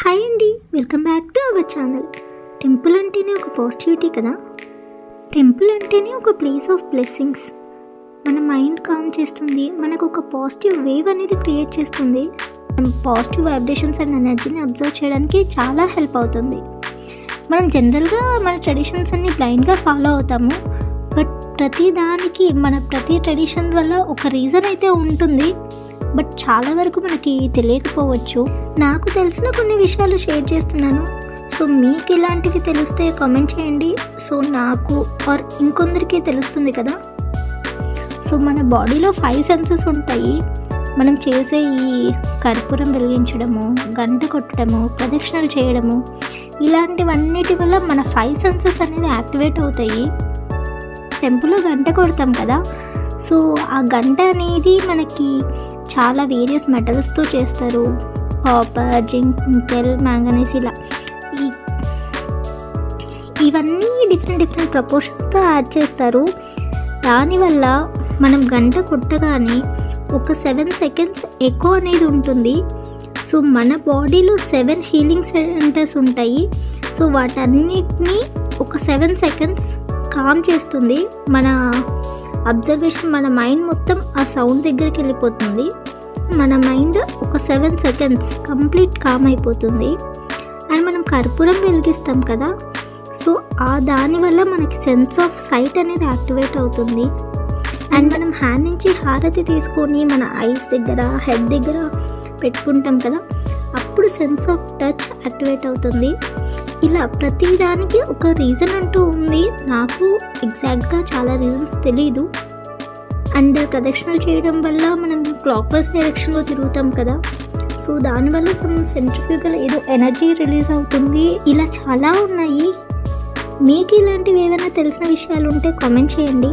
Hi అండి, welcome back to our channel. Temple అంటేనే ఒక పాజిటివిటీ కదా. టెంపుల్ అంటేనే ఒక ప్లేస్ ఆఫ్ బ్లెస్సింగ్స్. మన మైండ్ కామ్ చేస్తుంది, మనకు ఒక పాజిటివ్ వేవ్ అనేది క్రియేట్ చేస్తుంది. పాజిటివ్ వైబ్రేషన్స్ అండ్ ఎనర్జీని అబ్జర్వ్ చేయడానికి చాలా హెల్ప్ అవుతుంది. మనం జనరల్గా మన ట్రెడిషన్స్ అన్ని బ్లైండ్గా ఫాలో అవుతాము. బట్ ప్రతి ట్రెడిషన్ వల్ల ఒక రీజన్ అయితే ఉంటుంది. బట్ చాలా వరకు మనకి తెలియకపోవచ్చు. నాకు తెలిసిన కొన్ని విషయాలు షేర్ చేస్తున్నాను. సో మీకు ఇలాంటివి తెలిస్తే కామెంట్ చేయండి. సో నాకు ఆర్ ఇంకొందరికి తెలుస్తుంది కదా. సో మన బాడీలో 5 సెన్సెస్ ఉంటాయి. మనం చేసే ఈ కర్పూరం వెలిగించడము, గంట కొట్టడము, ప్రదక్షిణలు చేయడము, ఇలాంటివన్నిటి వల్ల మన 5 సెన్సెస్ అనేది యాక్టివేట్ అవుతాయి. టెంపుల్లో గంట కొడతాం కదా. సో ఆ గంట అనేది మనకి చాలా వేరియస్ మెటల్స్తో చేస్తారు. కాపర్, జింక్, నికెల్, మ్యాంగనీస్, ఇవన్నీ డిఫరెంట్ ప్రపోర్షన్స్తో యాడ్ చేస్తారు. దానివల్ల మనం గంట కొట్టగానే ఒక 7 సెకండ్స్ ఎకో అనేది ఉంటుంది. సో మన బాడీలో 7 హీలింగ్ సెంటర్స్ ఉంటాయి. సో వాటన్నిటినీ ఒక 7 సెకండ్స్ కామ్ చేస్తుంది. మన అబ్జర్వేషన్, మన మైండ్ మొత్తం ఆ సౌండ్ దగ్గరికి వెళ్ళిపోతుంది. మన మైండ్ ఒక 7 సెకండ్స్ కంప్లీట్ కామ్ అయిపోతుంది. అండ్ మనం కర్పూరం వెలిగిస్తాం కదా. సో దానివల్ల మనకి సెన్స్ ఆఫ్ సైట్ అనేది యాక్టివేట్ అవుతుంది. అండ్ మనం హ్యాండ్ నుంచి హారతి తీసుకొని మన ఐస్ దగ్గర, హెడ్ దగ్గర పెట్టుకుంటాం కదా, అప్పుడు సెన్స్ ఆఫ్ టచ్ యాక్టివేట్ అవుతుంది. ఇలా ప్రతిదానికి ఒక రీజన్ అంటూ ఉంది. నాకు ఎగ్జాక్ట్గా చాలా రీజన్స్ తెలీదు. అండ్ ప్రదక్షిణలు చేయడం వల్ల మనం క్లాక్ వైజ్ డైరెక్షన్లో తిరుగుతాం కదా. సో దానివల్ల సెంట్రిఫ్యూగల్ ఏదో ఎనర్జీ రిలీజ్ అవుతుంది. ఇలా చాలా ఉన్నాయి. మీకు ఇలాంటివి ఏమైనా తెలిసిన విషయాలు ఉంటే కామెంట్ చేయండి.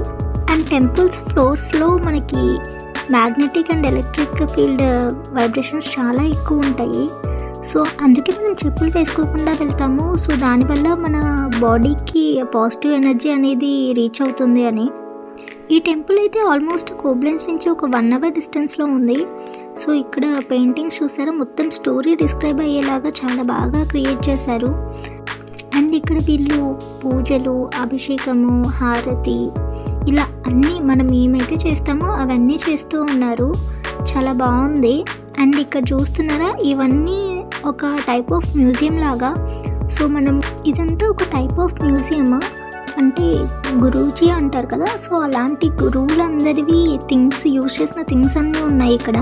అండ్ టెంపుల్స్ ఫ్లోర్స్లో మనకి magnetic and electric field vibrations చాలా ఎక్కువ ఉంటాయి. సో అందుకే మనం చెప్పులు వేసుకోకుండా వెళ్తాము. సో దానివల్ల మన బాడీకి పాజిటివ్ ఎనర్జీ అనేది రీచ్ అవుతుంది అని. ఈ టెంపుల్ అయితే ఆల్మోస్ట్ కోబ్లెన్స్ నుంచి ఒక 1 అవర్ డిస్టెన్స్లో ఉంది. సో ఇక్కడ పెయింటింగ్స్ చూసారా, మొత్తం స్టోరీ డిస్క్రైబ్ అయ్యేలాగా చాలా బాగా క్రియేట్ చేశారు. అండ్ ఇక్కడ వీళ్ళు పూజలు, అభిషేకము, హారతి, ఇలా అన్నీ మనం ఏమైతే చేస్తామో అవన్నీ చేస్తూ ఉన్నారు. చాలా బాగుంది. అండ్ ఇక్కడ చూస్తున్నారా, ఇవన్నీ ఒక టైప్ ఆఫ్ మ్యూజియం లాగా. సో మనం ఇదంతా ఒక టైప్ ఆఫ్ మ్యూజియం, అంటే గురూజీ అంటారు కదా. సో అలాంటి గురువులందరివి థింగ్స్, యూజ్ చేసిన థింగ్స్ అన్నీ ఉన్నాయి ఇక్కడ.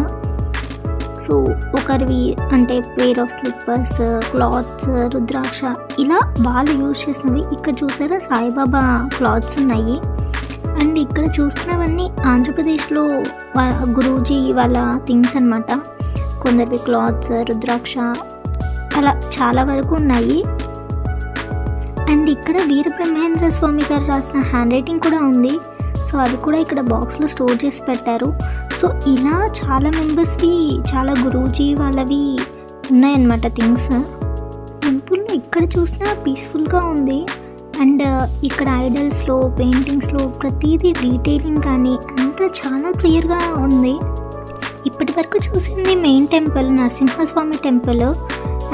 సో ఒకరివి అంటే పెయిర్ ఆఫ్ స్లిప్పర్స్, క్లాత్స్, రుద్రాక్ష, ఇలా వాళ్ళు యూజ్ చేసినవి. ఇక్కడ చూసారా సాయిబాబా క్లాత్స్ ఉన్నాయి. అండ్ ఇక్కడ చూస్తున్నవన్నీ ఆంధ్రప్రదేశ్లో గురూజీ వాళ్ళ థింగ్స్ అన్నమాట. కొందరివి క్లాత్స్, రుద్రాక్ష, అలా చాలా వరకు ఉన్నాయి. అండ్ ఇక్కడ వీరబ్రహ్మేంద్ర స్వామి గారు రాసిన హ్యాండ్ రైటింగ్ కూడా ఉంది. సో అది కూడా ఇక్కడ బాక్స్లో స్టోర్ చేసి పెట్టారు. సో ఇలా చాలా మెంబర్స్వి, చాలా గురూజీ వాళ్ళవి ఉన్నాయన్నమాట థింగ్స్. టెంపుల్ ఇక్కడ చూసినా పీస్ఫుల్గా ఉంది. అండ్ ఇక్కడ ఐడల్స్లో, పెయింటింగ్స్లో ప్రతిదీ డీటెయిలింగ్ కానీ అంతా చాలా క్లియర్గా ఉంది. ఇప్పటి వరకు చూసింది main temple, Narasimhaswamy temple.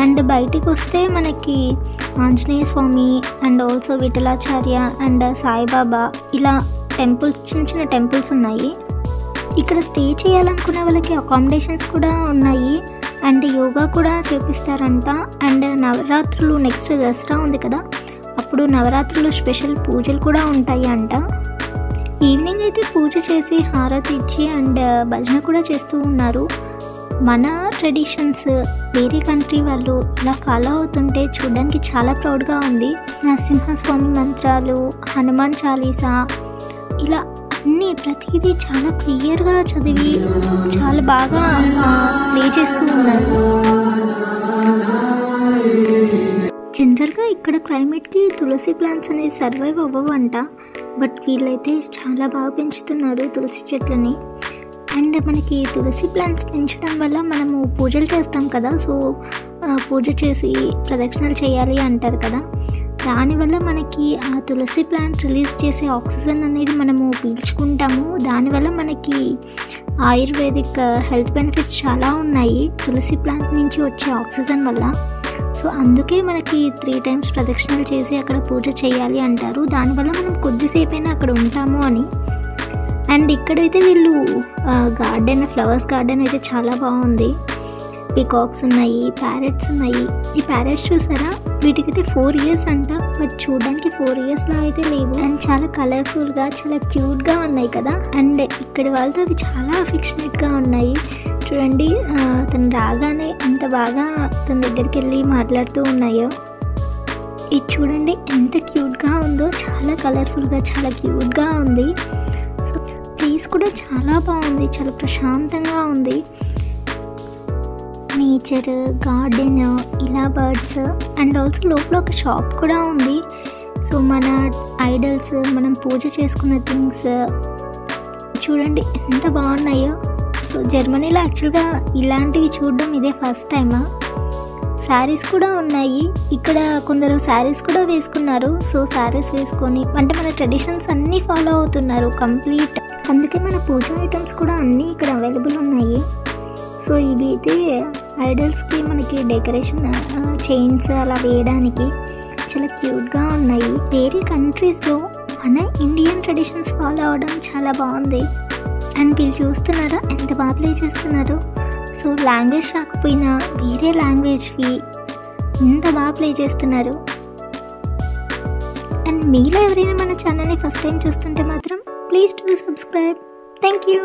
And బయటికి వస్తే మనకి Anjaneya Swamy and also Vithalacharya and Saibaba, ఇలా టెంపుల్స్, చిన్న టెంపుల్స్ ఉన్నాయి. ఇక్కడ స్టే చేయాలనుకునే వాళ్ళకి అకామిడేషన్స్ కూడా ఉన్నాయి. అండ్ యోగా కూడా చేపిస్తారంట. అండ్ నవరాత్రులు, నెక్స్ట్ దసరా ఉంది కదా, అప్పుడు నవరాత్రులు స్పెషల్ పూజలు కూడా ఉంటాయి అంట. ఈవినింగ్ అయితే పూజ చేసి హారతి ఇచ్చి అండ్ భజన కూడా చేస్తూ ఉన్నారు. మన ట్రెడిషన్స్ వేరే కంట్రీ వాళ్ళు ఇలా ఫాలో అవుతుంటే చూడడానికి చాలా ప్రౌడ్గా ఉంది. నరసింహస్వామి మంత్రాలు, హనుమాన్ చాలీసా, ఇలా అన్నీ ప్రతిదీ చాలా క్లియర్గా చదివి చాలా బాగా ప్లే చేస్తూ ఉన్నారు. జనరల్గా ఇక్కడ క్లైమేట్కి తులసి ప్లాంట్స్ అనేవి సర్వైవ్ అవ్వవంట. బట్ వీళ్ళైతే చాలా బాగా పెంచుతున్నారు తులసి చెట్లని. అండ్ మనకి తులసి ప్లాంట్స్ పెంచడం వల్ల మనము పూజలు చేస్తాం కదా. సో పూజ చేసి ప్రదక్షిణలు చేయాలి అంటారు కదా. దానివల్ల మనకి ఆ తులసి ప్లాంట్ రిలీజ్ చేసే ఆక్సిజన్ అనేది మనము పీల్చుకుంటాము. దానివల్ల మనకి ఆయుర్వేదిక్ హెల్త్ బెనిఫిట్స్ చాలా ఉన్నాయి తులసి ప్లాంట్ నుంచి వచ్చే ఆక్సిజన్ వల్ల. సో అందుకే మనకి 3 times ప్రదక్షిణలు చేసి అక్కడ పూజ చేయాలి అంటారు. దానివల్ల మనం కొద్దిసేపైనా అక్కడ ఉంటాము అని. అండ్ ఇక్కడైతే వీళ్ళు గార్డెన్, ఫ్లవర్స్ గార్డెన్ అయితే చాలా బాగుంది. పీకాక్స్ ఉన్నాయి, ప్యారెట్స్ ఉన్నాయి. ఈ ప్యారెట్స్ చూసారా, వీటికైతే 4 years అంట, బట్ చూడడానికి 4 yearsలా అయితే లేవు. అండ్ చాలా కలర్ఫుల్గా, చాలా క్యూట్గా ఉన్నాయి కదా. అండ్ ఇక్కడ వాళ్ళతో అవి చాలా అఫెక్షనేట్గా ఉన్నాయి. చూడండి, తను రాగానే ఎంత బాగా తన దగ్గరికి వెళ్ళి మాట్లాడుతూ ఉన్నాయో. ఇది చూడండి ఎంత క్యూట్గా ఉందో, చాలా కలర్ఫుల్గా, చాలా క్యూట్గా ఉంది. సో ప్లేస్ కూడా చాలా బాగుంది, చాలా ప్రశాంతంగా ఉంది. నేచర్, గార్డెన్, ఇలా బర్డ్స్, అండ్ ఆల్సో లోపల ఒక షాప్ కూడా ఉంది. సో మన ఐడల్స్, మనం పూజ చేసుకున్న థింగ్స్ చూడండి ఎంత బాగున్నాయో. సో జర్మనీలో యాక్చువల్గా ఇలాంటివి చూడడం ఇదే ఫస్ట్ టైమా. శారీస్ కూడా ఉన్నాయి ఇక్కడ, కొందరు శారీస్ కూడా వేసుకున్నారు. సో శారీస్ వేసుకొని అంటే మన ట్రెడిషన్స్ అన్నీ ఫాలో అవుతున్నారు కంప్లీట్. అందుకే మన పూజ ఐటమ్స్ కూడా అన్నీ ఇక్కడ అవైలబుల్ ఉన్నాయి. సో ఇవి అయితే ఐడల్స్కి మనకి డెకరేషన్ చైన్స్ అలా వేయడానికి చాలా క్యూట్గా ఉన్నాయి. వేరే కంట్రీస్లో మన ఇండియన్ ట్రెడిషన్స్ ఫాలో అవడం చాలా బాగుంది. అండ్ వీళ్ళు చూస్తున్నారా ఎంత బాగా ప్లే చేస్తున్నారు. సో లాంగ్వేజ్ రాకపోయినా వేరే లాంగ్వేజ్వి ఎంత బాగా ప్లే చేస్తున్నారు. అండ్ మీలో ఎవరైనా మన ఛానల్ని ఫస్ట్ టైం చూస్తుంటే మాత్రం please do subscribe. Thank you.